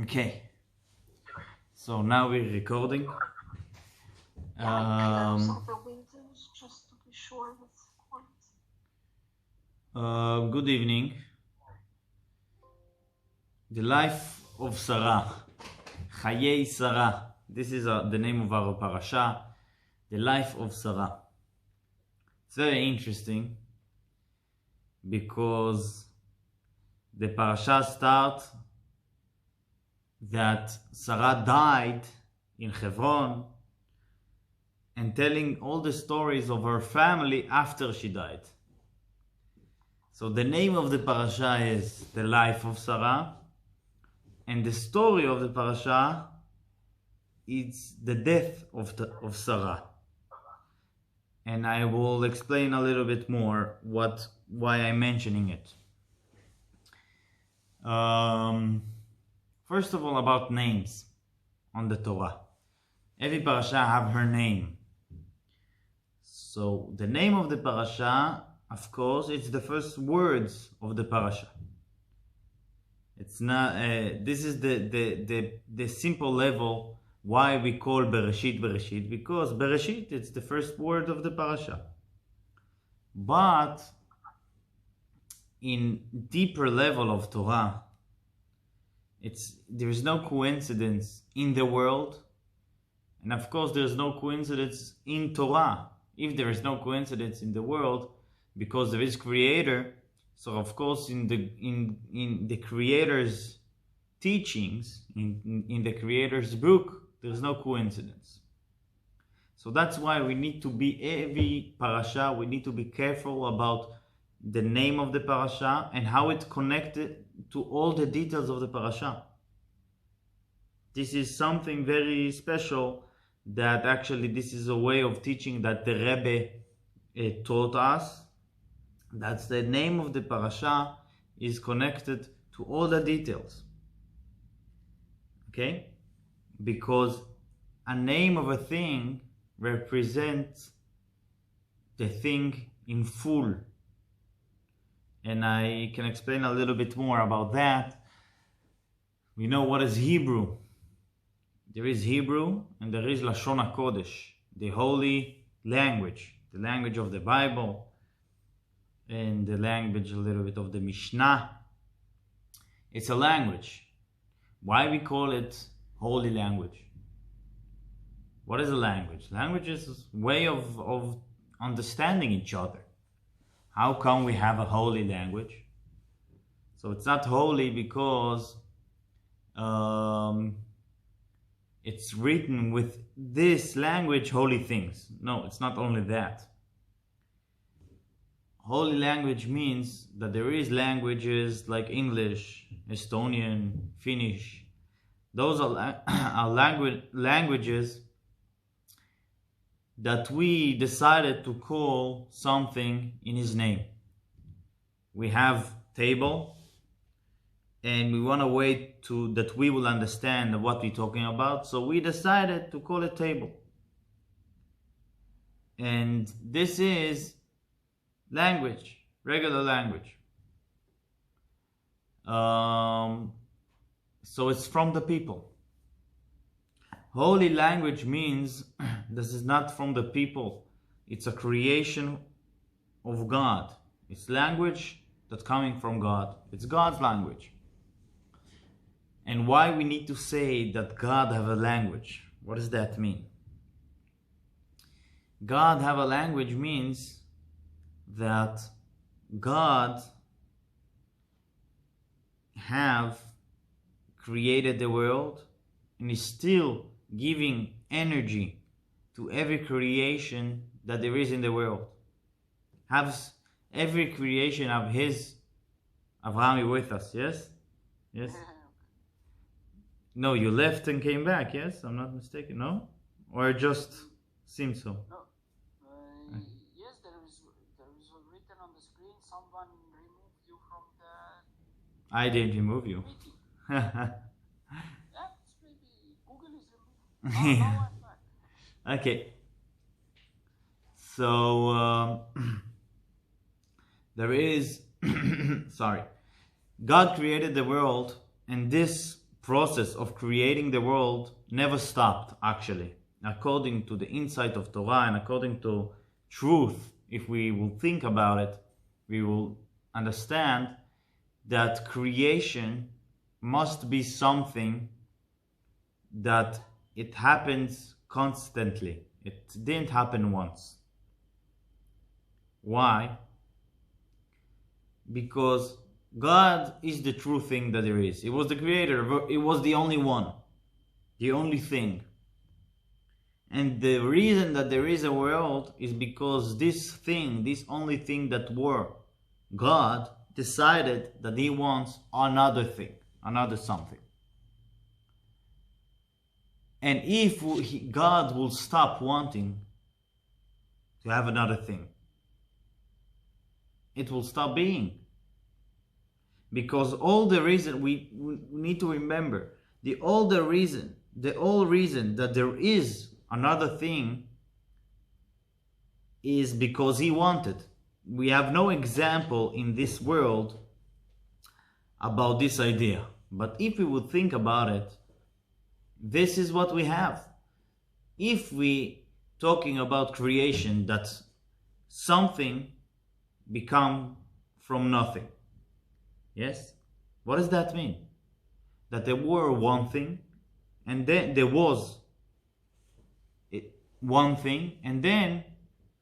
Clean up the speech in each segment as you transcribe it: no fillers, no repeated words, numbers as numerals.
Okay, so now we're recording. Close all the windows just to be sure it's quiet. Good evening. The life of Sara, Chayei Sara. This is the name of our parasha, the life of Sara. It's very interesting because the parasha starts that Sara died in Hevron and telling all the stories of her family after she died. So the name of the parasha is the life of Sara, and the story of the parasha is the death of Sara. And I will explain a little bit more why I'm mentioning it. First of all, about names on the Torah. Every parasha have her name. So the name of the parasha, of course, it's the first words of the parasha. It's not. This is the simple level why we call Bereshit Bereshit, because Bereshit it's the first word of the parasha. But in deeper level of Torah, there is no coincidence in the world, and of course there is no coincidence in Torah. If there is no coincidence in the world, because there is Creator, so of course in the Creator's teachings, in the Creator's book, there is no coincidence. So that's why we need to be, every parasha, we need to be careful about the name of the parasha and how it connected to all the details of the parasha. This is something very special, that actually this is a way of teaching that the Rabbi taught us. That's the name of the parasha is connected to all the details. Okay? Because a name of a thing represents the thing in full. And I can explain a little bit more about that. We know what is Hebrew. There is Hebrew and there is Lashon HaKodesh, the holy language, the language of the Bible, and the language a little bit of the Mishnah. It's a language. Why we call it holy language? What is a language? Language is a way of understanding each other. How come we have a holy language? So it's not holy because it's written with this language, holy things. No, it's not only that. Holy language means that there is languages like English, Estonian, Finnish. Those are languages that we decided to call something in his name. We have table, and we want a way that we will understand what we're talking about, so we decided to call it table. And this is language, regular language. So it's from the people. Holy language means this is not from the people. It's a creation of God. It's language that's coming from God. It's God's language. And why we need to say that God have a language? What does that mean? God have a language means that God have created the world and is still giving energy to every creation that there is in the world. Has every creation of his Avraham with us, yes? Yes? No, you left and came back, yes? I'm not mistaken, no? Or it just seems so? No. Yes, there is written on the screen, someone removed you from the I didn't remove you. meeting. That's maybe Google is removed. Now I'm back. Okay. So, there is, sorry. God created the world, and this process of creating the world never stopped, actually. According to the insight of Torah and according to truth, if we will think about it, we will understand that creation must be something that it happens constantly. It didn't happen once. Why? Because God is the true thing that there is. He was the creator. It was the only one. The only thing. And the reason that there is a world is because this thing, this only thing that were, God decided that he wants another thing, another something. And if God will stop wanting to have another thing, it will stop being. Because all the reason, we need to remember, the whole reason that there is another thing is because he wanted. We have no example in this world about this idea. But if we would think about it, this is what we have. If we talking about creation, that something become from nothing. Yes? What does that mean? That there were one thing, and then there was one thing, and then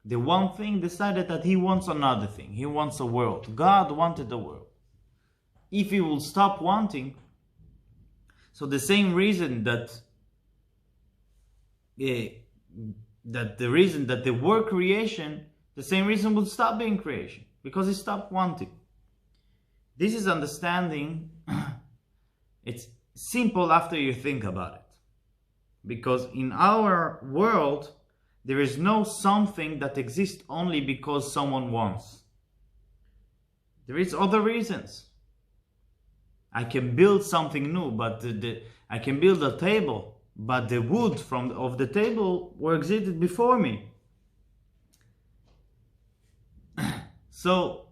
the one thing decided that he wants another thing. He wants a world. God wanted a world. If he will stop wanting, so the same reason that the reason that there were creation, the same reason would stop being creation, because he stopped wanting. This is understanding. It's simple after you think about it. Because in our world, there is no something that exists only because someone wants. There is other reasons. I can build something new, but I can build a table, but the wood of the table were existed before me. So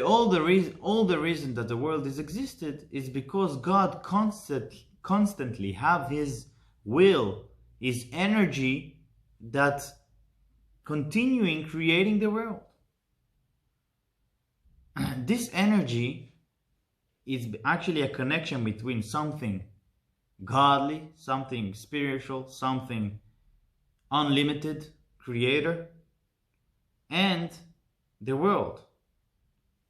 all the reason that the world is existed is because God constantly have his will, his energy, that continuing creating the world. This energy is actually a connection between something godly, something spiritual, something unlimited, creator, and the world.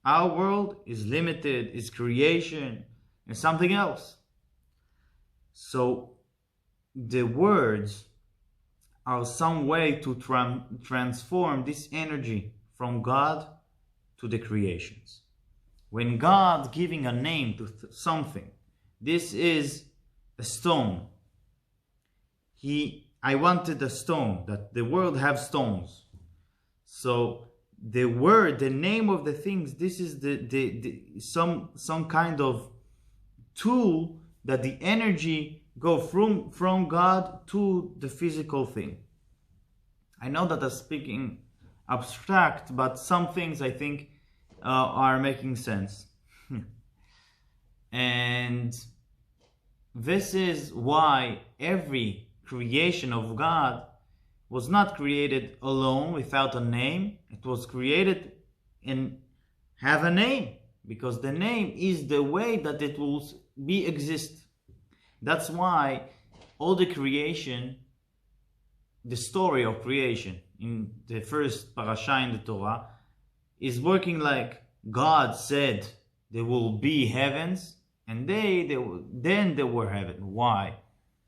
Our world is limited, is creation, and something else. So the words are some way to transform this energy from God to the creations. When God giving a name to something, this is a stone. I wanted a stone, that the world have stones. So the word, the name of the things, this is some kind of tool that the energy go from God to the physical thing. I know that I'm speaking abstract, but some things I think are making sense. And this is why every creation of God was not created alone without a name. It was created and have a name, because the name is the way that it will exist. That's why all the creation, the story of creation in the first parasha in the Torah, is working like God said there will be heavens, and then there were heaven. Why?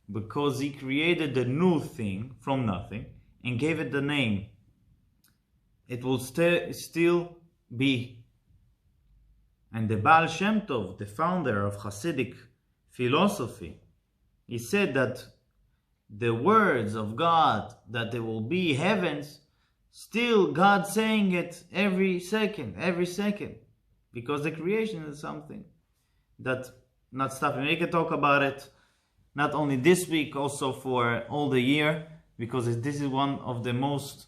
Because he created a new thing from nothing and gave it the name. It will still be. And the Baal Shem Tov, the founder of Hasidic philosophy, he said that the words of God, that there will be heavens, still God saying it every second, because the creation is something that not stopping. We can talk about it not only this week, also for all the year, because this is one of the most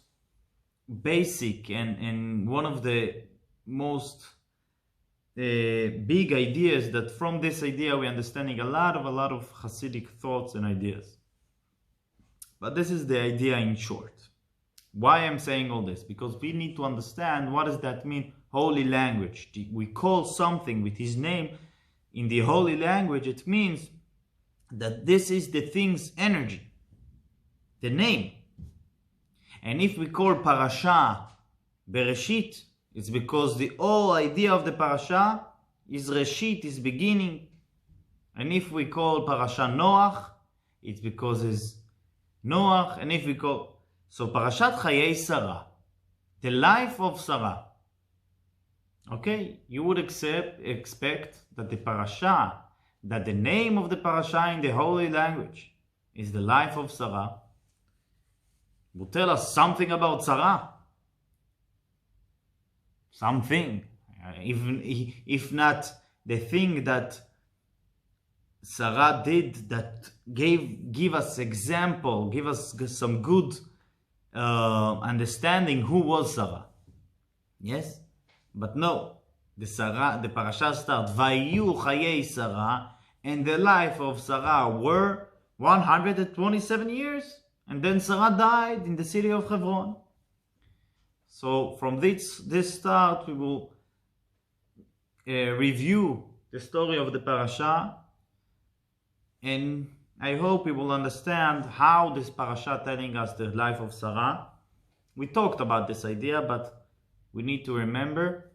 basic and one of the most big ideas that from this idea we're understanding a lot of Hasidic thoughts and ideas. But this is the idea in short. Why I'm saying all this? Because we need to understand what does that mean, holy language. We call something with his name in the holy language, it means that this is the thing's energy, the name. And if we call parasha Bereshit, it's because the whole idea of the parasha is Reshit, is beginning. And if we call parasha Noach, it's because it's Noach. And if we call, so Parashat Chayei Sara, the life of Sara. Okay, you would expect that the parasha, that the name of the parasha in the holy language is the life of Sara, will tell us something about Sara. Something, even if not the thing that Sara did that give us example, give us some good understanding who was Sara. Yes, but no, the parasha starts Vayu Chayei Sara, and the life of Sara were 127 years, and then Sara died in the city of Hevron. So from this start, we will review the story of the parasha, and I hope we will understand how this parasha telling us the life of Sara. We talked about this idea, but we need to remember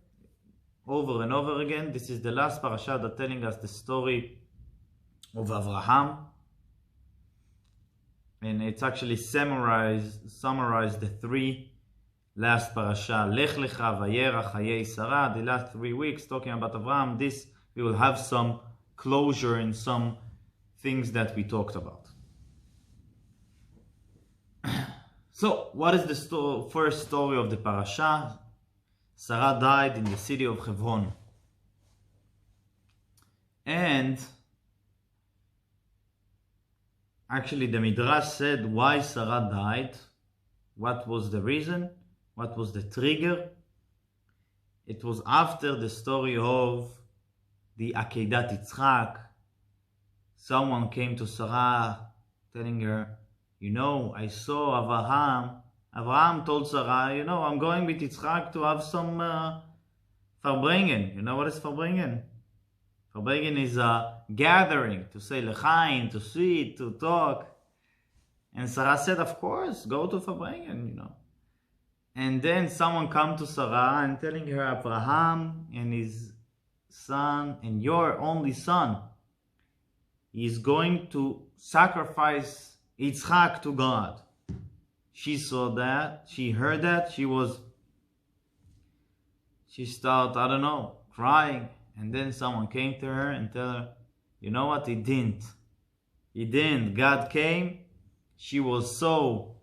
over and over again, this is the last parasha that telling us the story of Avraham, and it's actually summarized the three last parasha, Lech Lecha, Vayera, Chayei, Sara, the last 3 weeks talking about Avraham. This, we will have some closure in some things that we talked about. So, what is the first story of the parasha? Sara died in the city of Hevron. And actually the Midrash said why Sara died. What was the reason? What was the trigger? It was after the story of the Akedat Yitzchak. Someone came to Sarah telling her, you know, I saw Avraham. Avraham told Sarah, you know, I'm going with Yitzchak to have some Farbrengen. You know what is Farbrengen? Farbrengen is a gathering to say L'chaim, to sit, to talk. And Sarah said, of course, go to Farbrengen, you know. And then someone come to Sarah and telling her, Avraham and his son and your only son is going to sacrifice Yitzchak to God. She saw that, she heard that, she started, I don't know, crying. And then someone came to her and tell her, you know what, he didn't. God came. She was so,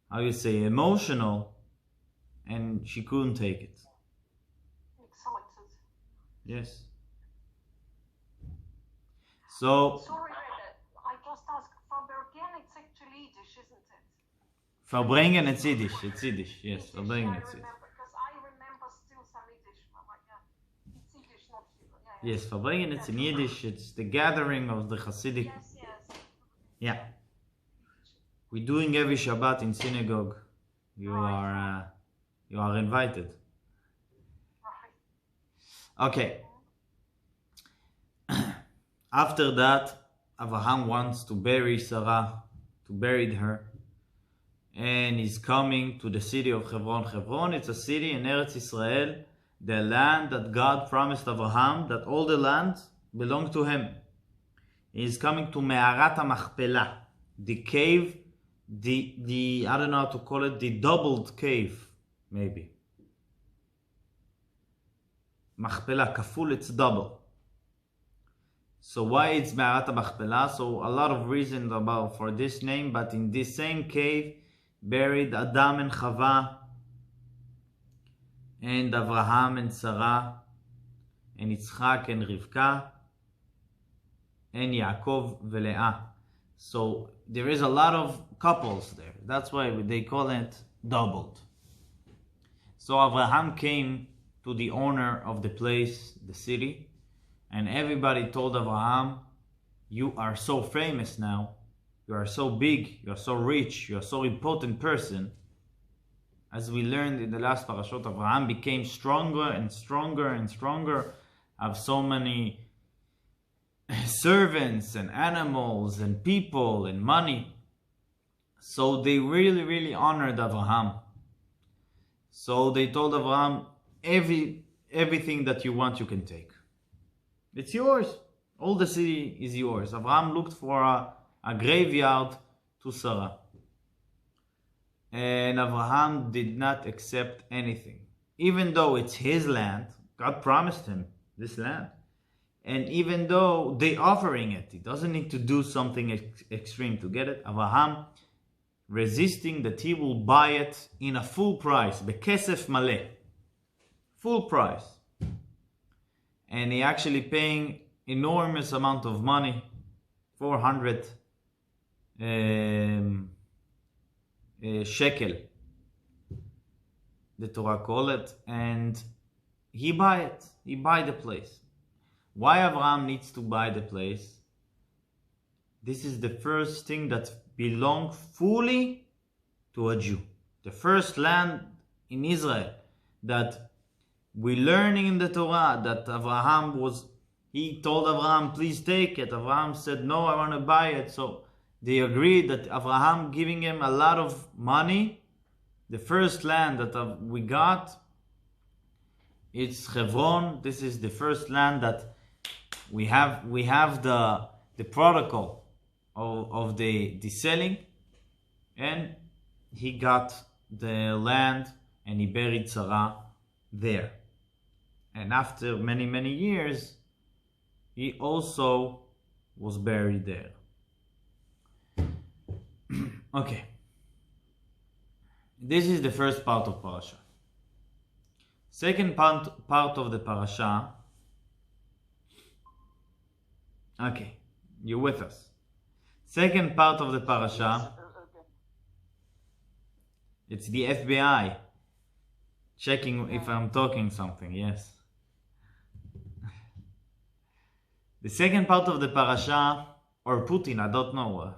how you say, emotional, and she couldn't take it. Excited. Yes. So, Sorry, I just asked, Farbrengen, it's actually Yiddish, isn't it? Farbrengen, it's Yiddish. It's Yiddish, yes. Farbrengen, it's Yiddish. Because I remember still some Yiddish. It's Yiddish, not Yiddish. Yes, Farbrengen, it's in Yiddish. It's the gathering of the Hasidic. Yes. Yeah. We're doing every Shabbat in synagogue. You are invited. Right. Okay. After that, Avraham wants to bury Sarah, to bury her, and he's coming to the city of Hevron. Hevron, it's a city in Eretz Israel, the land that God promised Avraham, that all the land belonged to him. He's coming to Me'arat HaMachpelah, the cave, the I don't know how to call it, the doubled cave, maybe. Machpelah, kaful, it's double. So why it's Me'arat HaMachpelah? So a lot of reasons for this name, but in this same cave, buried Adam and Chava, and Avraham and Sarah, and Yitzchak and Rivka, and Yaakov veLeah. So there is a lot of couples there. That's why they call it doubled. So Avraham came to to the owner of the place, the city, and everybody told Avraham, you are so famous now, you are so big, you are so rich, you are so important person. As we learned in the last parashot, Avraham became stronger and stronger and stronger, have so many servants and animals and people and money. So they really, really honored Avraham. So they told Avraham, everything that you want, you can take. It's yours. All the city is yours. Avraham looked for a graveyard to Sara. And Avraham did not accept anything. Even though it's his land, God promised him this land. And even though they offering it, he doesn't need to do something extreme to get it. Avraham resisting that he will buy it in a full price, bekesef maleh, full price. And he actually paying enormous amount of money, 400 shekel, the Torah call it, and he buy it. He buy the place. Why Avraham needs to buy the place? This is the first thing that belongs fully to a Jew. The first land in Israel that we learning in the Torah that Avraham was, he told Avraham, please take it. Avraham said, no, I want to buy it. So they agreed that Avraham giving him a lot of money. The first land that we got, it's Hevron. This is the first land that we have the protocol of the selling, and he got the land and he buried Sara there. And after many, many years, he also was buried there. Okay. This is the first part of Parasha. Second part of the Parasha. Okay, you're with us. Second part of the Parasha. It's the FBI checking if I'm talking something. Yes. The second part of the Parasha, or Putin, I don't know.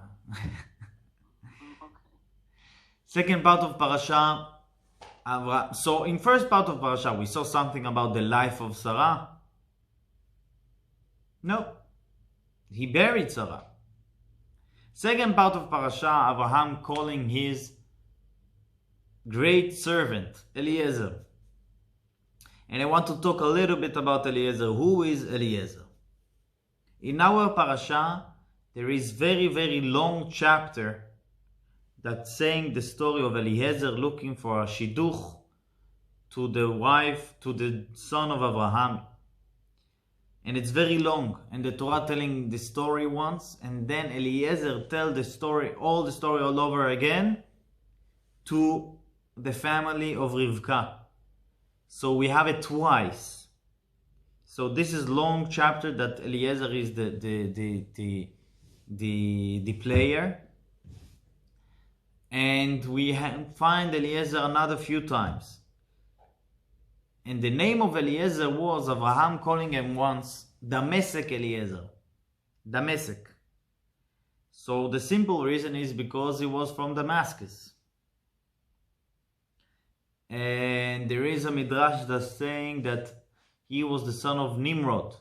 Second part of Parasha. So in first part of Parasha, we saw something about the life of Sarah. No. He buried Sarah. Second part of Parasha, Avraham calling his great servant, Eliezer. And I want to talk a little bit about Eliezer. Who is Eliezer? In our Parasha, there is very, very long chapter that's saying the story of Eliezer looking for a Shiduch to the wife, to the son of Avraham. And it's very long, and the Torah telling the story once, and then Eliezer tell the story, all the story all over again to the family of Rivka. So we have it twice. So this is long chapter that Eliezer is the player, and we find Eliezer another few times. And the name of Eliezer was Avraham calling him once Damesek Eliezer. Damesek. So the simple reason is because he was from Damascus. And there is a midrash that's saying that he was the son of Nimrod.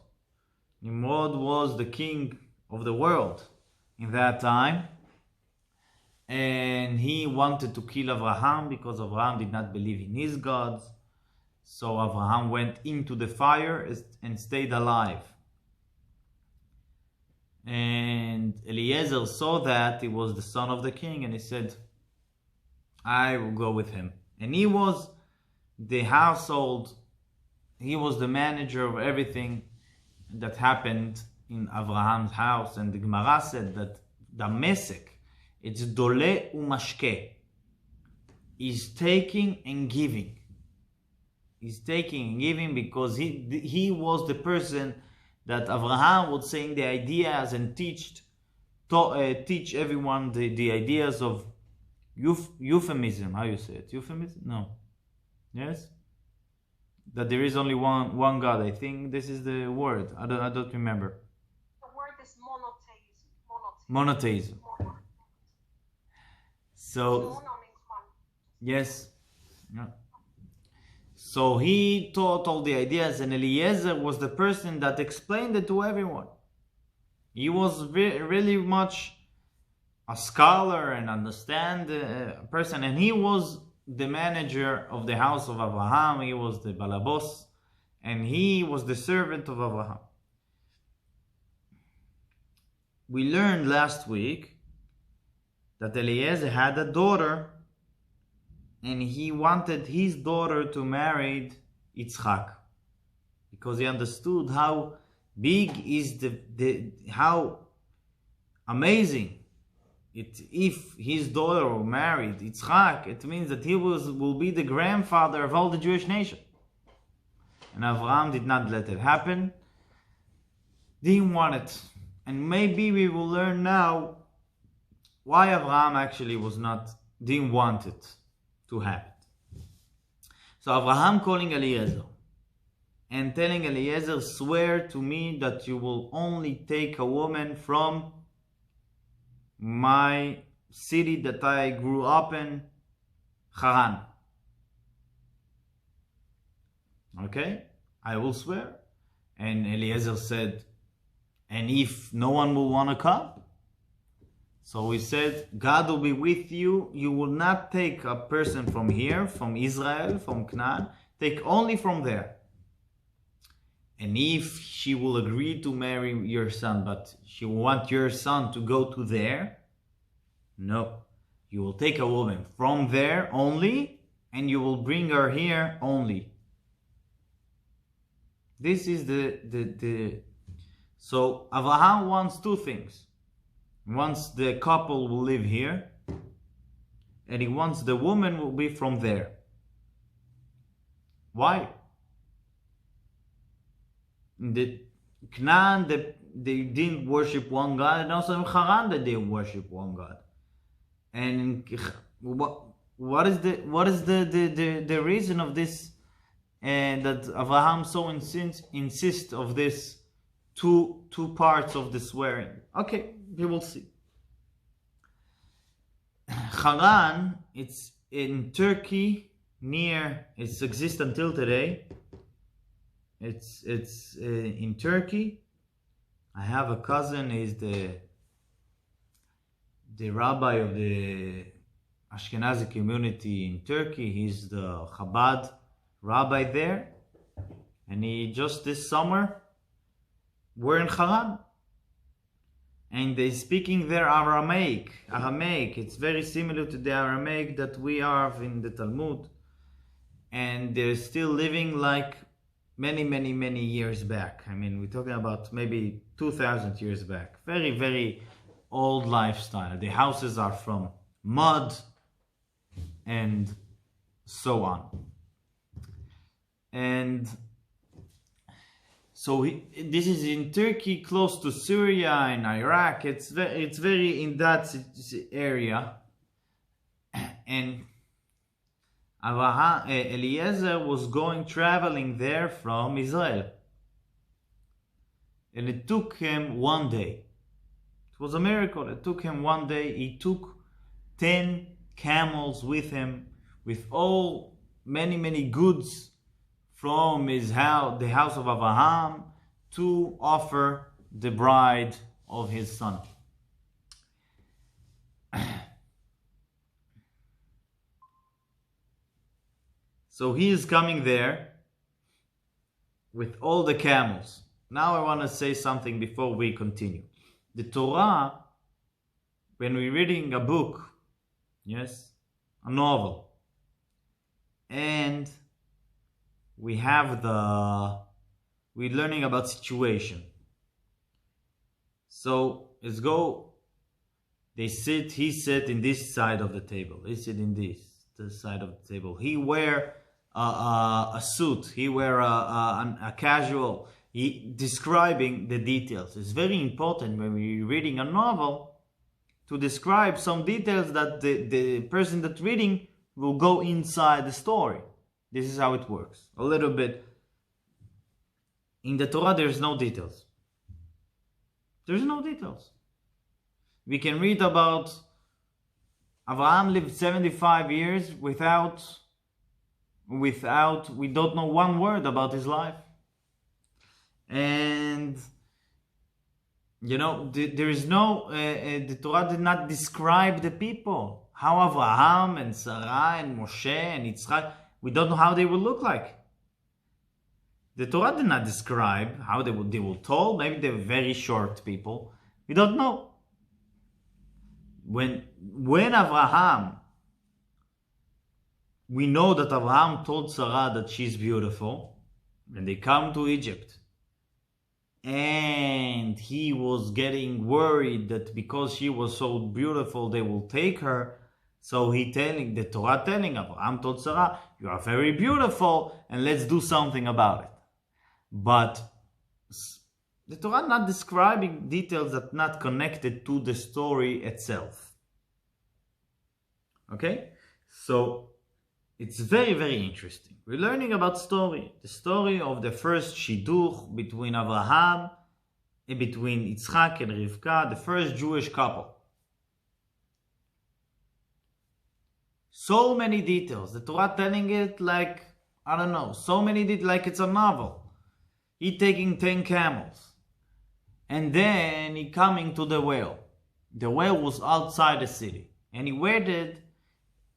Nimrod was the king of the world in that time. And he wanted to kill Avraham because Avraham did not believe in his gods. So Avraham went into the fire and stayed alive. And Eliezer saw that he was the son of the king, and he said, I will go with him. And he was the household, he was the manager of everything that happened in Avraham's house. And the Gemara said that Damesek, it's dole umashke, is taking and giving. He's taking and giving because he was the person that Avraham was saying the ideas and teach everyone the ideas of euphemism. How you say it? Euphemism? No. Yes? That there is only one God. I think this is the word. I don't remember. The word is monotheism. Monotheism. So Mono means one. yes. Yeah. So he taught all the ideas, and Eliezer was the person that explained it to everyone. He was really much a scholar and understand person, and he was the manager of the house of Avraham. He was the balabos, and he was the servant of Avraham. We learned last week that Eliezer had a daughter, and he wanted his daughter to marry Yitzchak, because he understood how big is how amazing if his daughter married Yitzchak, it means that he will be the grandfather of all the Jewish nation. And Avraham did not let it happen. Didn't want it. And maybe we will learn now why Avraham actually didn't want it to happen. So Avraham calling Eliezer and telling Eliezer, swear to me that you will only take a woman from my city that I grew up in, Haran. Okay, I will swear. And Eliezer said, and if no one will want to come? So he said, God will be with you. You will not take a person from here, from Israel, from Canaan. Take only from there. And if she will agree to marry your son, but she will want your son to go to there, no. You will take a woman from there only, and you will bring her here only. This is So Avraham wants two things. He wants the couple will live here, and he wants the woman will be from there. Why? In the Canaan, they didn't worship one God, and also in Haran they didn't worship one God. And what is the reason of this? And that Avraham so insists of this two parts of the swearing. Okay, we will see. Haran, it's in Turkey, it exists until today. It's in Turkey. I have a cousin, he's the Rabbi of the Ashkenazi community in Turkey. He's the Chabad Rabbi there. And he just this summer, we're in Haran. And they're speaking their Aramaic. It's very similar to the Aramaic that we have in the Talmud. And they're still living like many years back. I mean, we're talking about maybe 2,000 years back. Very, very old lifestyle. The houses are from mud and so on. And so this is in Turkey, close to Syria and Iraq. It's very in that area. And Eliezer was traveling there from Israel. And it took him one day. It was a miracle. It took him one day. He took 10 camels with him, with all many goods from his house, the house of Avraham, to offer the bride of his son. So he is coming there with all the camels. Now I want to say something before we continue. The Torah, when we're reading a book, yes, a novel, and we're learning about situation. So he sit in this side of the table. He sit in the side of the table. He wear a suit. He wear a casual. He describing the details. It's very important when we're reading a novel to describe some details that the person that's reading will go inside the story. This is how it works. A little bit. In the Torah, there's no details. There's no details. We can read about Avraham lived 75 years without, we don't know one word about his life. And, there is no, the Torah did not describe the people. How Avraham and Sara and Moshe and Yitzchak, we don't know how they will look like. The Torah did not describe how they were tall. Maybe they were very short people. We don't know. When Avraham, we know that Avraham told Sarah that she's beautiful, and they come to Egypt. And he was getting worried that because she was so beautiful, they will take her. So the Torah telling Avraham told Sarah, you are very beautiful, and let's do something about it. But the Torah not describing details that not connected to the story itself. Okay? So, it's very, very interesting. We're learning about the story of the first Shiduch between Avraham and between Yitzchak and Rivka, the first Jewish couple. So many details. The Torah telling it like, I don't know, so many details like it's a novel. He taking 10 camels. And then he coming to the well. The well was outside the city. And he waited,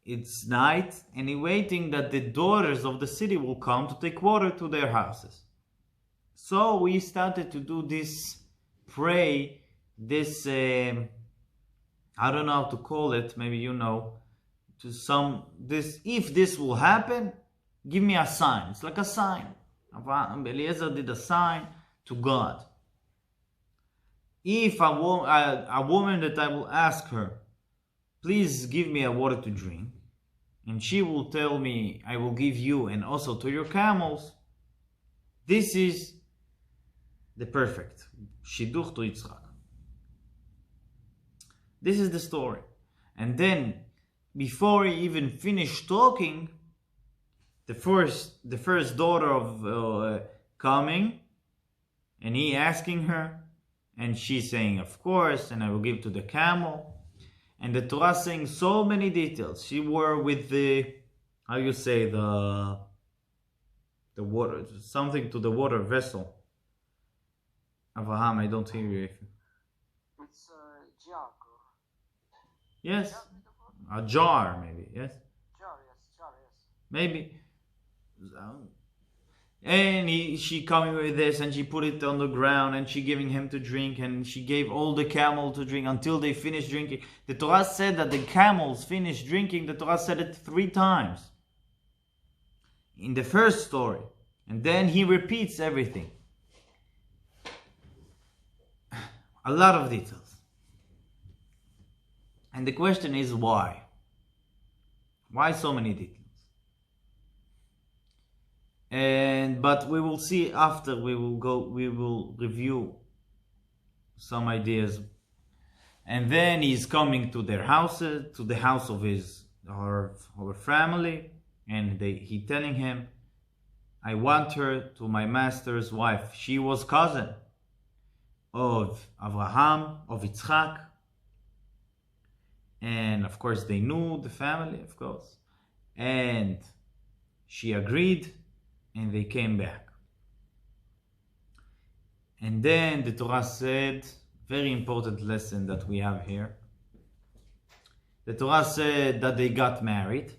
it's night, and he waiting that the daughters of the city will come to take water to their houses. So we started to do this, pray, this, I don't know how to call it, maybe you know, if this will happen, give me a sign. It's like a sign. Eliezer did a sign to God. If a woman that I will ask her, please give me a water to drink, and she will tell me, I will give you and also to your camels, this is the perfect Shiduch to Yitzchak. This is the story. And then, before he even finished talking, the first daughter of coming, and he asking her, and she's saying, of course, and I will give to the camel. And the Torah saying so many details. She were with the, how you say, the water, something to the water vessel. Avraham, I don't hear you. It's a jug. Yes, a jar maybe, yes? Jar, yes. Maybe. And she coming with this, and she put it on the ground, and she giving him to drink, and she gave all the camel to drink until they finished drinking. The Torah said that the camels finished drinking. The Torah said it 3 times in the first story, and then he repeats everything. A lot of details. And the question is why? Why so many details? But we will see after we will review some ideas. And then he's coming to their houses, to the house of our family, and he telling him, I want her to my master's wife. She was cousin of Avraham, of Yitzchak. And of course they knew the family, of course. And she agreed, and they came back. And then the Torah said, very important lesson that we have here. The Torah said that they got married.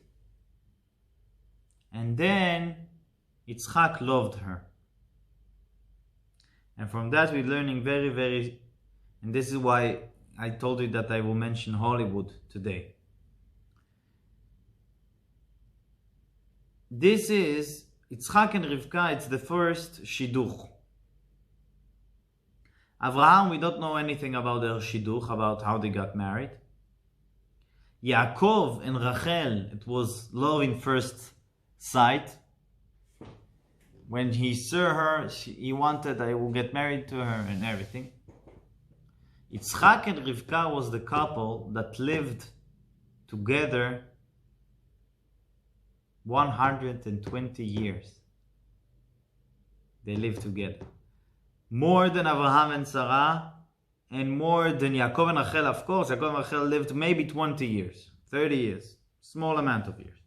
And then Yitzchak loved her. And from that we're learning very, very, and this is why I told you that I will mention Hollywood today. This is Yitzchak and Rivka, it's the first Shiduch. Avraham, we don't know anything about their Shiduch, about how they got married. Yaakov and Rachel, it was love in first sight. When he saw her, he wanted, I will get married to her and everything. Yitzchak and Rivka was the couple that lived together 120 years they lived together. More than Avraham and Sarah, and more than Yaakov and Rachel. Of course, Yaakov and Rachel lived maybe 20 years, 30 years, small amount of years.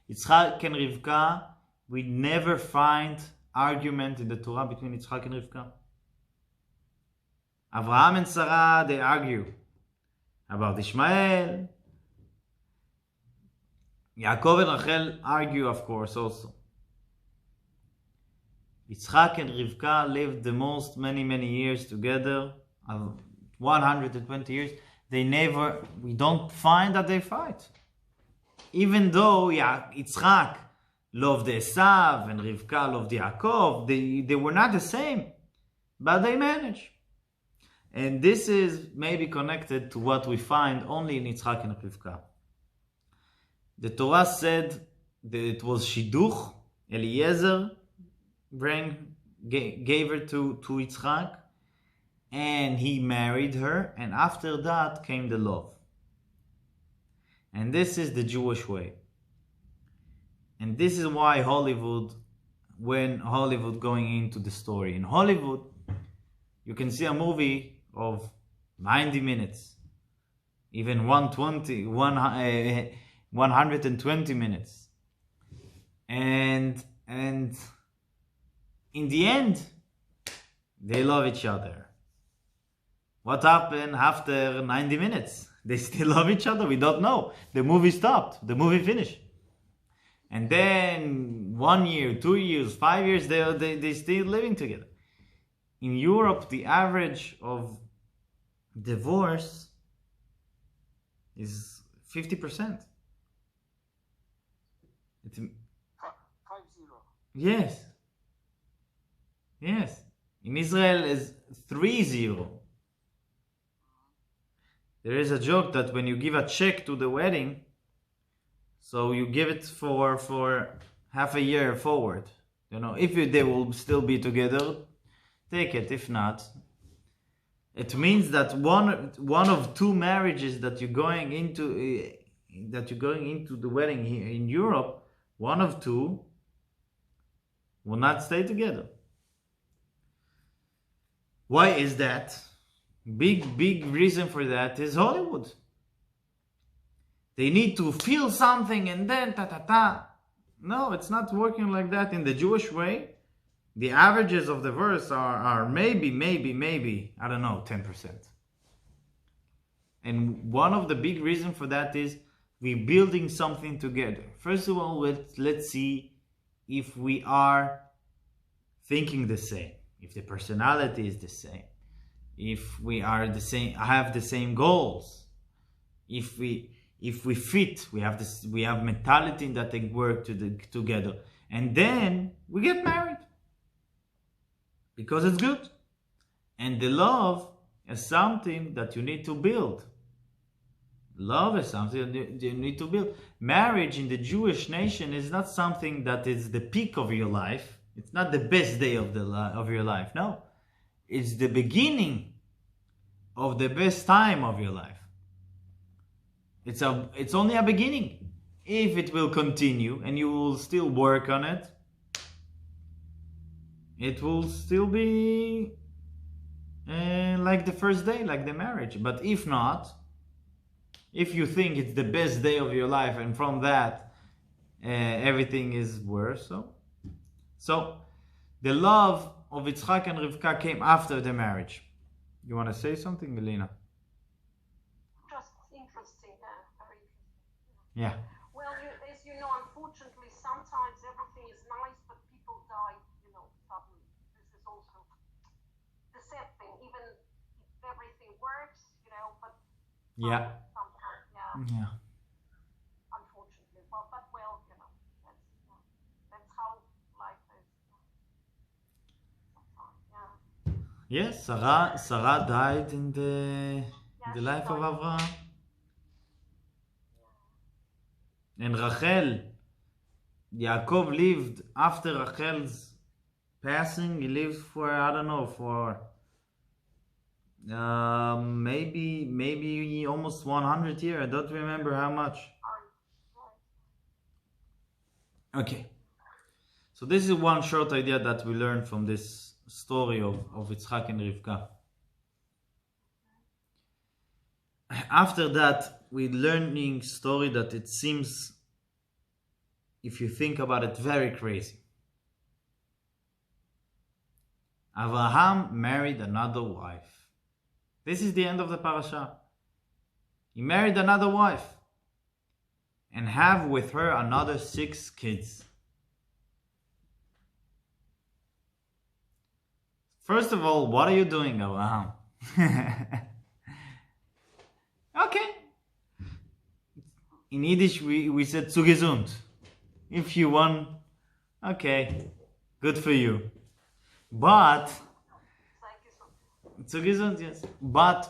Yitzchak and Rivka, we never find argument in the Torah between Yitzchak and Rivka. Avraham and Sarah, they argue about Ishmael. Yaakov and Rachel argue, of course, also. Yitzchak and Rivka lived the most many years together, 120 years. We don't find that they fight. Even though Yitzchak loved Esav and Rivka loved Yaakov, they were not the same, but they managed. And this is maybe connected to what we find only in Yitzchak and Rivka. The Torah said that it was Shiduch, Eliezer gave her to Yitzchak, and he married her, and after that came the love. And this is the Jewish way. And this is why when Hollywood going into the story. In Hollywood, you can see a movie of 90 minutes, even 120 minutes. And in the end, they love each other. What happened after 90 minutes? They still love each other? We don't know. The movie stopped. The movie finished. And then 1 year, 2 years, 5 years, they still living together. In Europe, the average of divorce is 50%. 50. Yes. In Israel is 30. There is a joke that when you give a check to the wedding, so you give it for half a year forward. If they will still be together, take it. If not, it means that one of two marriages that you're going into the wedding here in Europe, one of two will not stay together. Why is that? Big reason for that is Hollywood. They need to feel something and then ta. No, it's not working like that. In the Jewish way, the averages of the verse are maybe, I don't know, 10%. And one of the big reasons for that is we're building something together. First of all, let's see if we are thinking the same, if the personality is the same, if we are the same, have the same goals, if we fit, we have mentality that they work together, and then we get married because it's good. And the love is something that you need to build. Love is something that you need to build. Marriage in the Jewish nation is not something that is the peak of your life. It's not the best day of your life. No, it's the beginning of the best time of your life. It's only a beginning. If it will continue and you will still work on it, it will still be like the first day, like the marriage. But if not, if you think it's the best day of your life and from that everything is worse, so the love of Yitzchak and Rivka came after the marriage. You want to say something, Elena? Just interesting, very interesting. Yeah. Well, as you know, unfortunately, sometimes everything is nice, but people die, suddenly. This is also the sad thing. Even if everything works, but Yeah. sometimes, Yeah. unfortunately. Well, that's how life is. Sometimes, Yes, Sarah died in the life of Avraham. And Rachel, Yaakov lived after Rachel's passing. He lived for, I don't know, for maybe almost 100 years. I don't remember how much. Okay. So this is one short idea that we learned from this story of Yitzchak and Rivka. After that, we're learning story that it seems, if you think about it, very crazy. Avraham married another wife. This is the end of the parasha. He married another wife and have with her another 6 kids. First of all, what are you doing, Avraham? Okay. In Yiddish, we said zu gesund. If you want, okay, good for you. But, zu gesund, yes. But,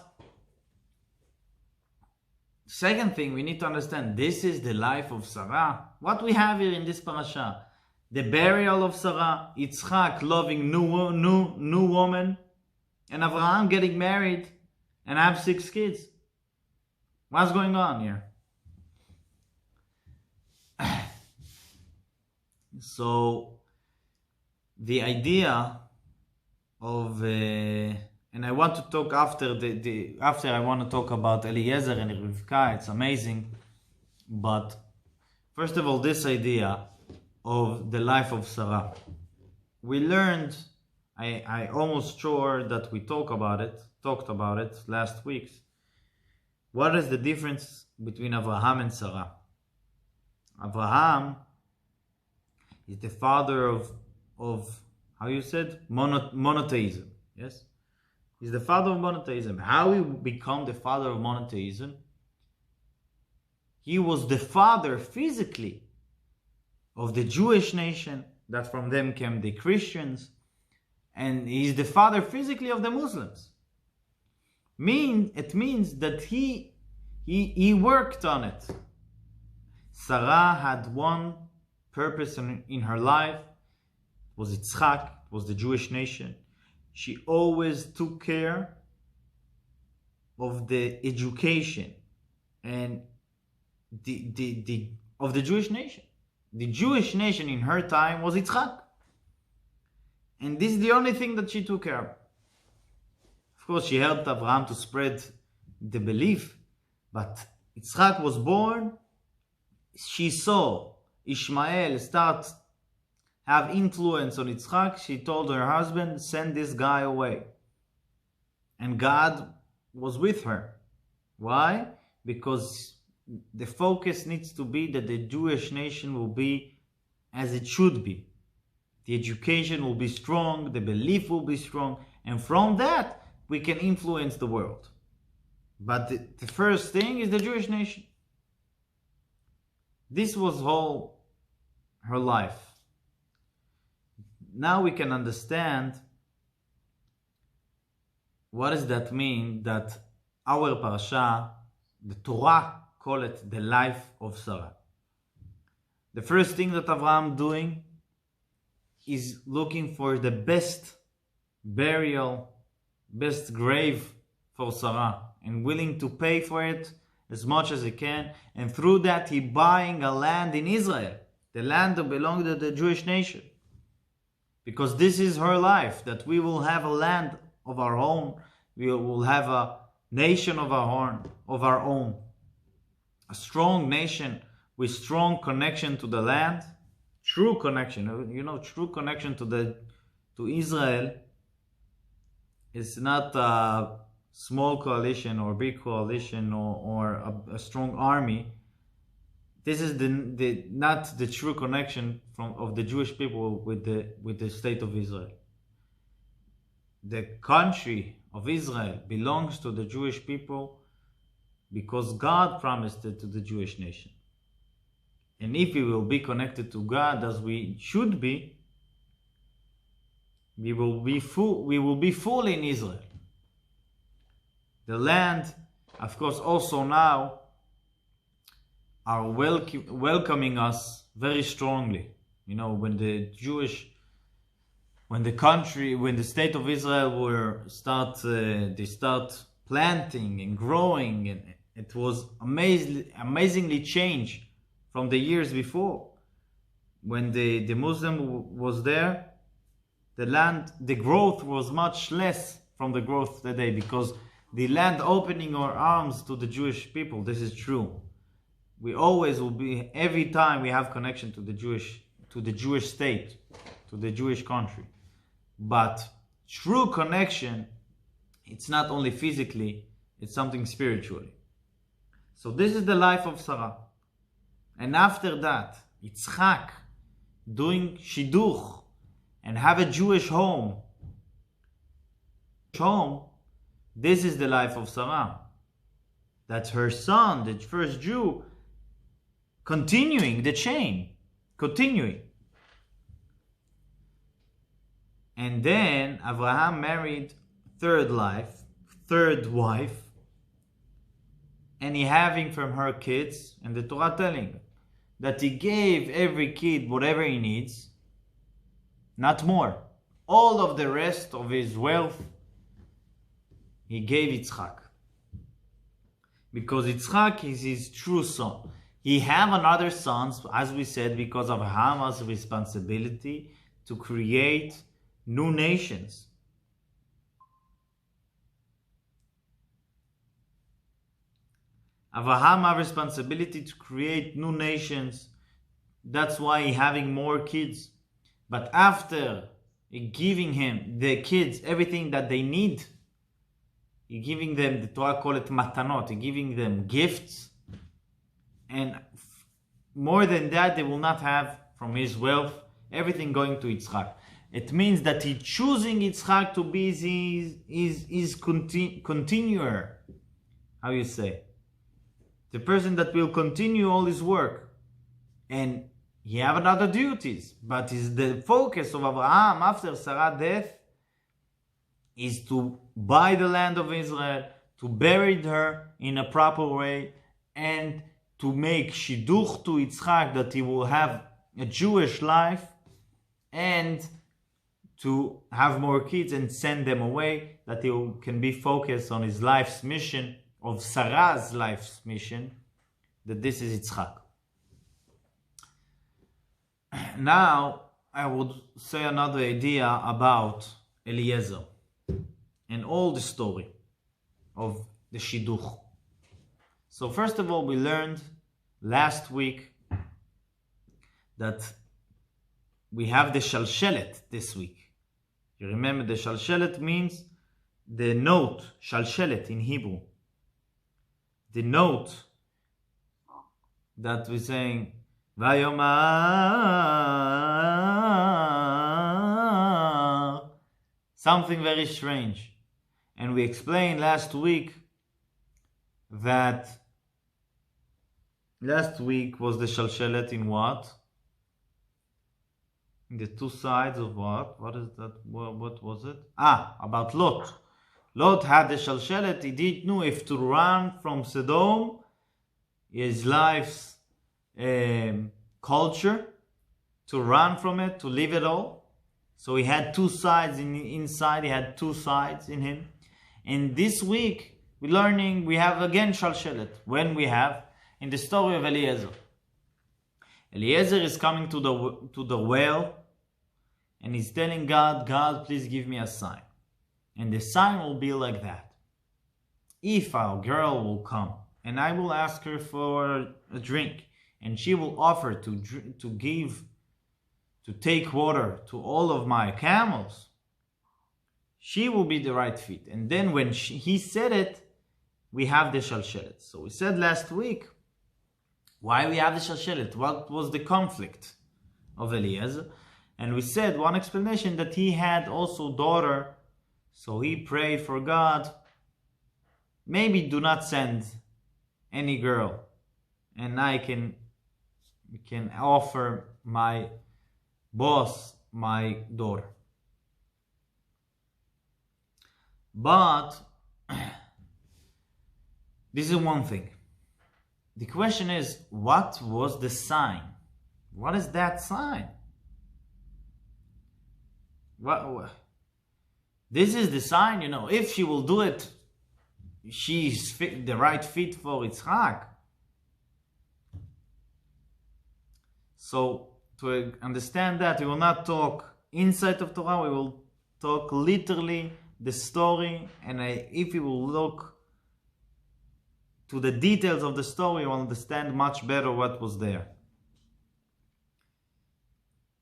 second thing, we need to understand, this is the life of Sarah. What we have here in this parasha, the burial of Sarah, Yitzchak loving new woman, and Avraham getting married and have 6 kids. What's going on here? So, the idea of, and I want to talk after after I want to talk about Eliezer and Rivka. It's amazing, but first of all, this idea of the life of Sarah, we learned. I almost sure that we talked about it last week. What is the difference between Avraham and Sarah? Avraham is the father of how you said? Monotheism. Yes? He's the father of monotheism. How he become the father of monotheism? He was the father physically of the Jewish nation, that from them came the Christians, and he's the father physically of the Muslims. It means that he worked on it. Sarah had one purpose in her life, was Yitzchak, was the Jewish nation. She always took care of the education and of the Jewish nation. The Jewish nation in her time was Yitzchak. And this is the only thing that she took care of. Of course, she helped Avraham to spread the belief, but Yitzchak was born. She saw Ishmael start have influence on Yitzchak. She told her husband, send this guy away. And God was with her. Why? Because the focus needs to be that the Jewish nation will be as it should be. The education will be strong, the belief will be strong, and from that we can influence the world. But the first thing is the Jewish nation. This was her life. Now we can understand what does that mean, that our parasha, the Torah, call it the life of Sarah. The first thing that Avraham doing is looking for the best burial, best grave for Sarah, and willing to pay for it as much as he can. And through that, he buying a land in Israel, the land that belonged to the Jewish nation. Because this is her life, that we will have a land of our own, we will have a nation of our own, a strong nation with strong connection to the land, true connection. True connection to Israel is not a small coalition or big coalition or a strong army. This is not the true connection of the Jewish people with the state of Israel. The country of Israel belongs to the Jewish people because God promised it to the Jewish nation. And if we will be connected to God as we should be, we will be full in Israel. The land, of course, also now are welcoming us very strongly. When the state of Israel they start planting and growing, and it was amazingly changed from the years before. when the Muslim was there, the growth was much less from the growth today, because the land opening our arms to the Jewish people, this is true. We always will be, every time we have connection to the Jewish state, to the Jewish country. But true connection, it's not only physically, it's something spiritually. So this is the life of Sarah. And after that, Yitzchak doing Shiduch and have a Jewish home. This is the life of Sarah. That's her son, the first Jew, continuing the chain. Continuing. And then Avraham married third wife, and he having from her kids, and the Torah telling that he gave every kid whatever he needs, not more. All of the rest of his wealth he gave Yitzchak, because Yitzchak is his true son. He have another sons, as we said, because of Abraham's responsibility to create new nations. Avraham has responsibility to create new nations. That's why he having more kids. But after giving him, the kids, everything that they need, he giving them, the Torah call it matanot, he giving them gifts. And more than that, they will not have from his wealth, everything going to Yitzchak. It means that he choosing Yitzchak to be his continuer. How you say? The person that will continue all his work. And he have another duties. But is the focus of Avraham after Sarah's death is to buy the land of Israel, to bury her in a proper way, and to make Shiduch to Yitzchak, that he will have a Jewish life, and to have more kids and send them away, that he can be focused on his life's mission, of Sarah's life's mission, that this is Yitzchak. Now, I would say another idea about Eliezer and all the story of the Shiduch. So first of all, we learned last week that we have the Shalshelet this week. You remember the Shalshelet means the note, Shalshelet in Hebrew. The note that we're saying, Vayomar, something very strange. And we explained last week that last week was the Shalshelet in what? In the two sides of what? What is that? What was it? About Lot. Lot had the Shalshelet. He didn't know if to run from Sodom, his life's culture, to run from it, to leave it all. So he had two sides inside. He had two sides in him. And this week, we're learning, we have again Shalshelet. When we have, in the story of Eliezer. Eliezer is coming to the well, and he's telling God, God, please give me a sign. And the sign will be like that. If our girl will come, and I will ask her for a drink, and she will offer to take water to all of my camels, she will be the right fit. And then when he said it, we have the Shalshelet. So we said last week, why we have the Shalshelet? What was the conflict of Eliezer? And we said one explanation, that he had also daughter, so he prayed for God, maybe do not send any girl, and I can offer my boss my daughter. But this is one thing. The question is, what was the sign? What is that sign? What? This is the sign, if she will do it, she's the right fit for Yitzchak. So, to understand that, we will not talk inside of Torah, we will talk literally the story, and if we will look to the details of the story, we will understand much better what was there.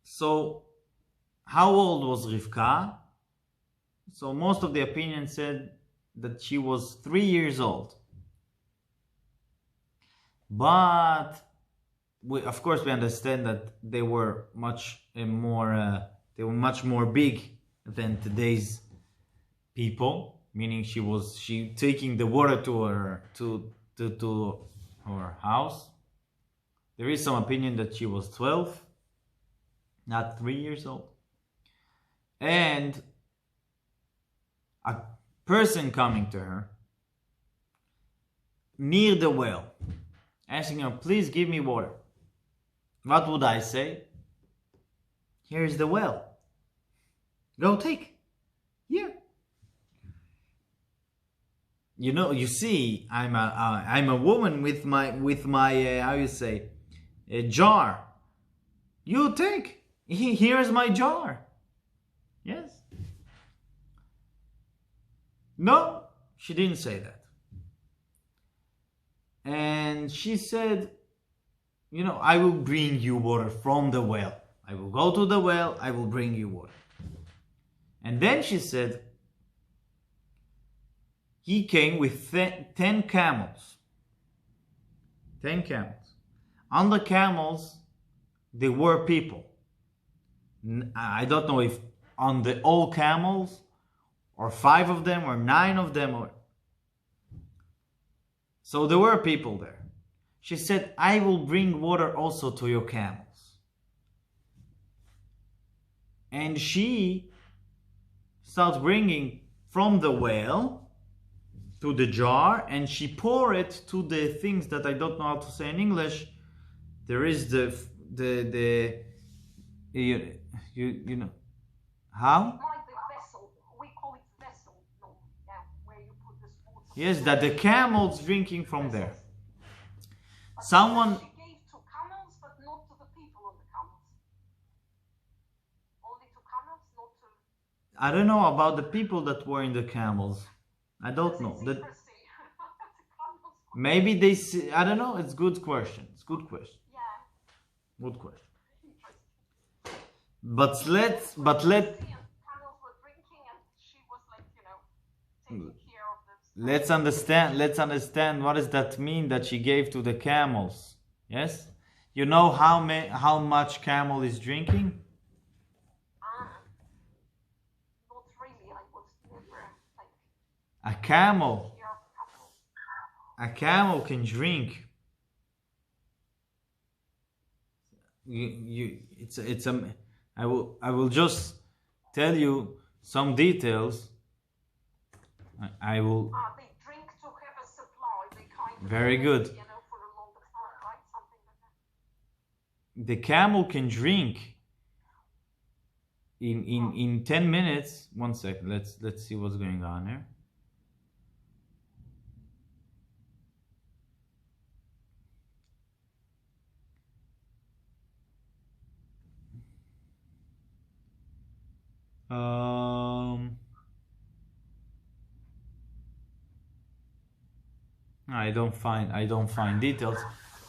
So, how old was Rivka? So most of the opinions said that she was 3 years old. But of course we understand that they were much more big than today's people. Meaning she taking the water to her house. There is some opinion that she was 12, not 3 years old. And a person coming to her near the well, asking her, please give me water. What would I say? Here's the well. Go take. Here. You see, I'm a woman with my how you say, a jar. You take. Here's my jar. Yes. No, she didn't say that. And she said, I will bring you water from the well. I will go to the well, I will bring you water. And then she said, he came with 10 camels. 10 camels. On the camels, there were people. I don't know if on the all camels, or 5 of them, or 9 of them. So there were people there. She said, I will bring water also to your camels. And she starts bringing from the well to the jar, and she pour it to the things that I don't know how to say in English. There is the you know, how? Yes, that the camels drinking from there. Someone. She gave to camels, but not to the people on the camels. Only to camels, not to. I don't know about the people that were in the camels. I don't know. Maybe they see. I don't know. It's good question. It's good question. Yeah. Good question. But let. Camels were drinking, and she was like, taking care of them. Let's understand what does that mean that she gave to the camels. Yes? You know how much camel is drinking? Not really. I was never A camel can drink. I will just tell you some details. I will. They drink to have a supply. They kind of. Very good. For a long time, right? Something like that. The camel can drink in 10 minutes. 1 second. Let's see what's going on here. I don't find details,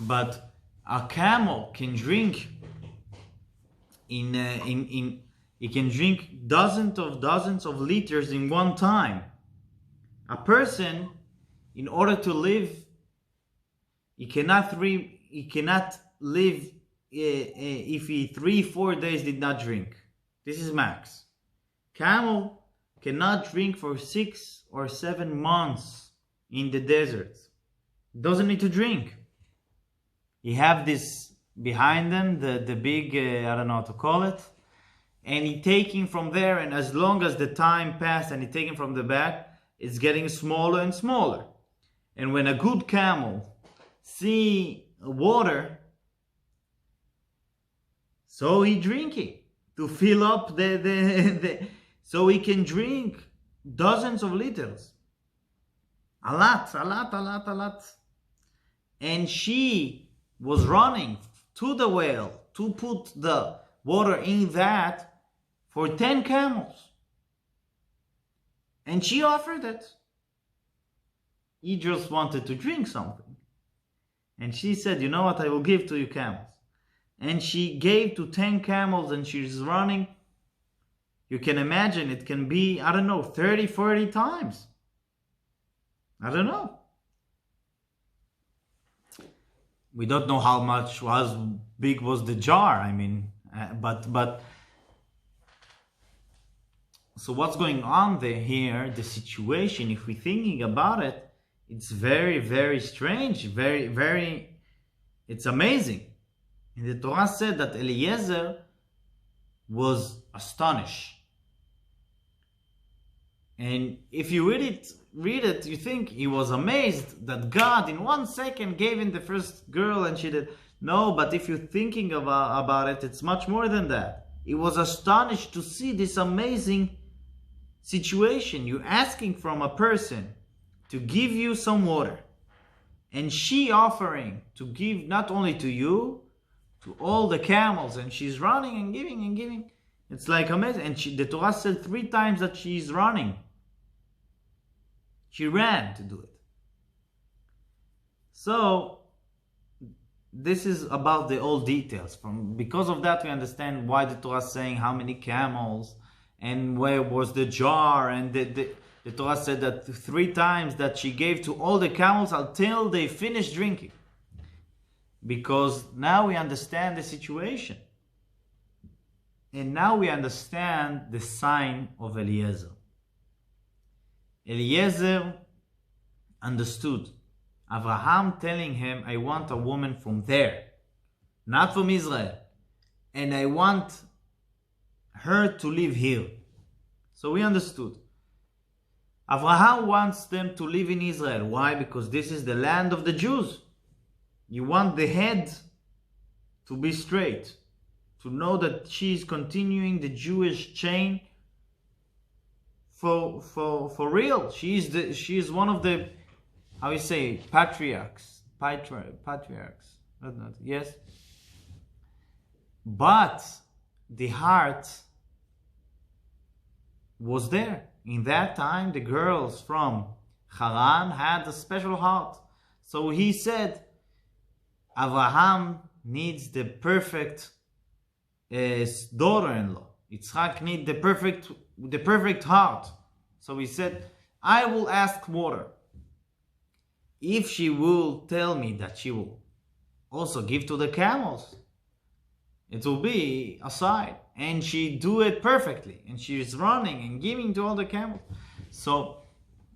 but a camel can drink it can drink dozens of liters in one time. A person, in order to live, he cannot live if he 3-4 days did not drink. This is max. Camel cannot drink for 6 or 7 months in the desert. Doesn't need to drink. You have this behind them, the big, I don't know how to call it, and he taking from there, and as long as the time passed and he taking from the back, it's getting smaller and smaller. And when a good camel see water, so he drinking to fill up so he can drink dozens of liters. A lot. And she was running to the well to put the water in that for 10 camels. And she offered it. He just wanted to drink something. And she said, you know what, I will give to you camels. And she gave to 10 camels, and she's running. You can imagine it can be, 30, 40 times. I don't know. We don't know how big was the jar. But so what's going on here, the situation, if we're thinking about it, it's very, very strange, very, very, it's amazing. And the Torah said that Eliezer was astonished. And if you read it, you think he was amazed that God in 1 second gave him the first girl and she did. No, but if you're thinking about it, it's much more than that. He was astonished to see this amazing situation. You're asking from a person to give you some water, and she offering to give not only to you, to all the camels, and she's running and giving and giving. It's like amazing. And the Torah said 3 times that she's running. She ran to do it. So this is about the old details. Because of that, we understand why the Torah is saying how many camels and where was the jar, and the Torah said that 3 times that she gave to all the camels until they finished drinking. Because now we understand the situation. And now we understand the sign of Eliezer. Eliezer understood. Avraham telling him, I want a woman from there, not from Israel. And I want her to live here. So we understood. Avraham wants them to live in Israel. Why? Because this is the land of the Jews. You want the head to be straight, to know that she is continuing the Jewish chain for real. She is one of the, how you say, patriarchs. Yes. But the heart was there. In that time, the girls from Haran had a special heart. So he said, Avraham needs the perfect daughter-in-law. Yitzchak needs the perfect heart. So he said, I will ask water. If she will tell me that she will also give to the camels, it will be a sign. And she do it perfectly. And she is running and giving to all the camels. So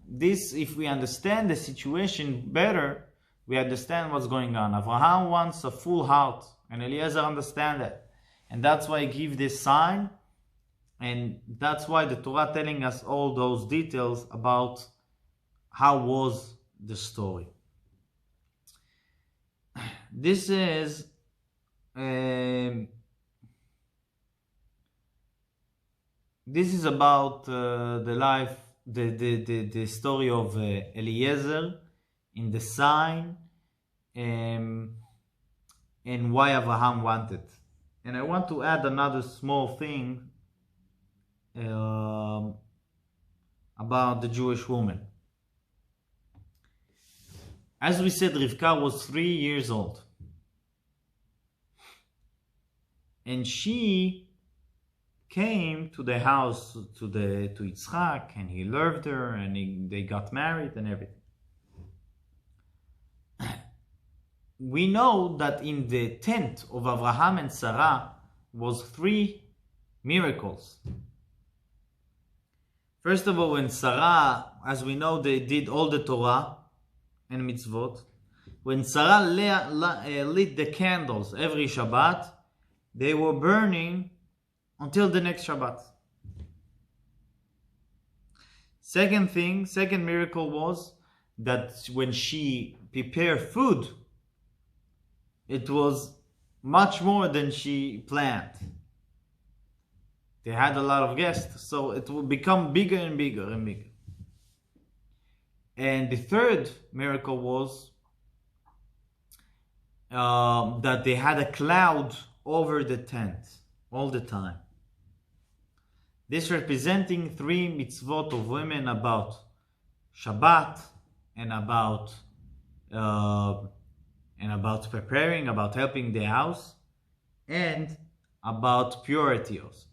this, if we understand the situation better, we understand what's going on. Avraham wants a full heart, and Eliezer understands that. And that's why he gives this sign, and that's why the Torah telling us all those details about how was the story. This is about the life, the story of Eliezer in the sign, and why Avraham wanted. And I want to add another small thing about the Jewish woman. As we said, Rivka was 3 years old. And she came to the house to Yitzchak, and he loved her, and they got married and everything. We know that in the tent of Avraham and Sara was 3 miracles. First of all, when Sara, as we know, they did all the Torah and mitzvot. When Sara lit the candles every Shabbat, they were burning until the next Shabbat. Second miracle was that when she prepared food, it was much more than she planned. They had a lot of guests, so it will become bigger and bigger and bigger. And the third miracle was that they had a cloud over the tent all the time. This representing 3 mitzvot of women about Shabbat and about preparing, about helping the house, and about purity also.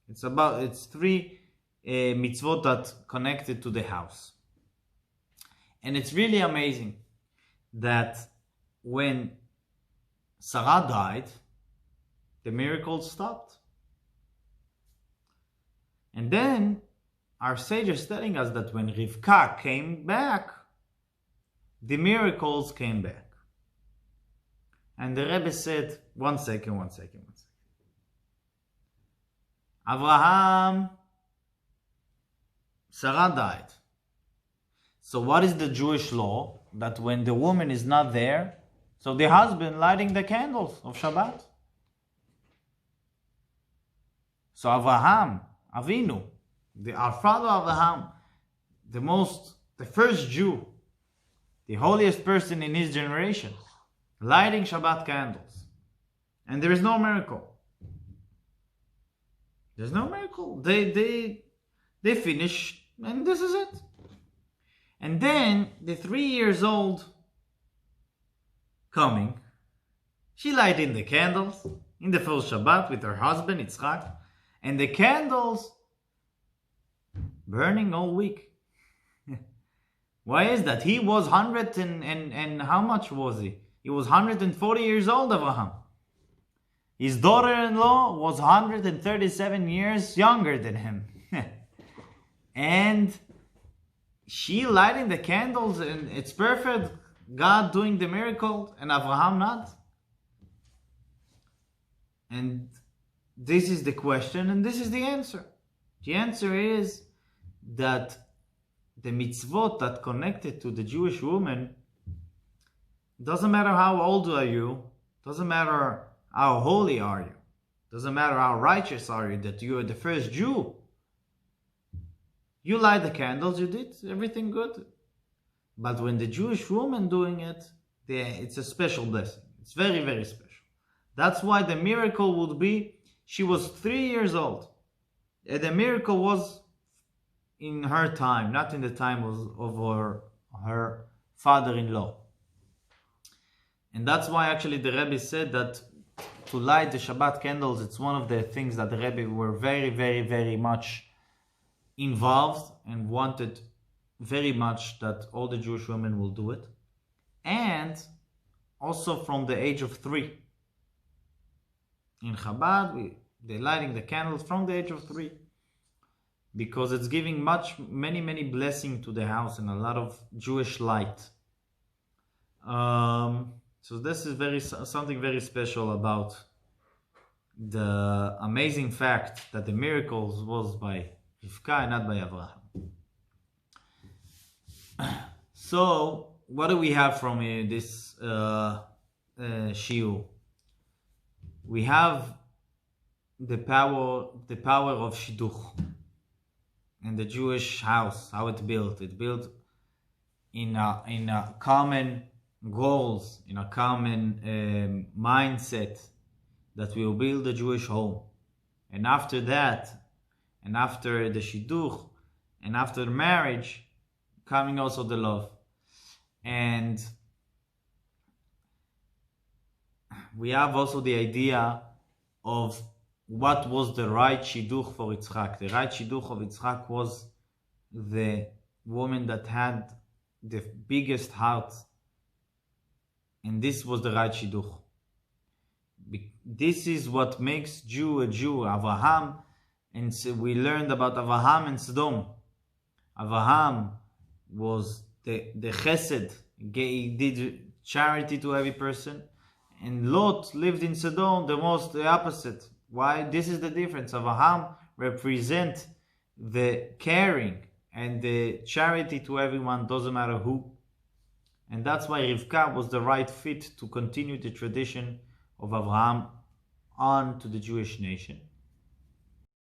It's 3 mitzvot that connected to the house. And it's really amazing that when Sara died, the miracle stopped. And then our sage is telling us that when Rivka came back, the miracles came back. And the Rebbe said, one second. Avraham, Sara died. So what is the Jewish law? That when the woman is not there, so the husband lighting the candles of Shabbat. So Avraham, Avinu, our father Avraham, the first Jew, the holiest person in his generation, lighting Shabbat candles. And there is no miracle. There's no miracle. They finish, and this is it. And then the 3 years old coming, she lighting the candles in the first Shabbat with her husband Yitzchak, and the candles burning all week. Why is that? He was 100 and how much was he? He was 140 years old, Avraham. His daughter-in-law was 137 years younger than him. And she lighting the candles, and it's perfect. God doing the miracle, and Avraham not. And this is the question, and this is the answer. The answer is that the mitzvot that connected to the Jewish woman, doesn't matter how old are you, doesn't matter how holy are you, doesn't matter how righteous are you, that you are the first Jew. You light the candles, you did everything good. But when the Jewish woman doing it, it's a special blessing. It's very, very special. That's why the miracle would be, she was 3 years old. And the miracle was in her time, not in the time of her father-in-law. And that's why actually the Rebbe said that to light the Shabbat candles, it's one of the things that the Rebbe were very, very, very much involved and wanted very much that all the Jewish women will do it. And also from the age of 3. In Chabad, they're lighting the candles from the age of 3. Because it's giving many, many blessings to the house and a lot of Jewish light. So this is something very special about the amazing fact that the miracles was by Rivka and not by Avraham. So, what do we have from this shiur? We have the power of Shiduch and the Jewish house, how it built. It built in a common goals, in a common mindset that we will build a Jewish home. And after that, and after the Shiduch, and after the marriage, coming also the love. And we have also the idea of what was the right Shiduch for Yitzchak. The right Shiduch of Yitzchak was the woman that had the biggest heart. And this was the right Shiduch. This is what makes Jew a Jew. Avraham, and so we learned about Avraham and Sodom. Avraham was the chesed, he did charity to every person. And Lot lived in Sodom, the opposite. Why? This is the difference. Avraham represents the caring and the charity to everyone, doesn't matter who. And that's why Rivka was the right fit to continue the tradition of Avraham on to the Jewish nation.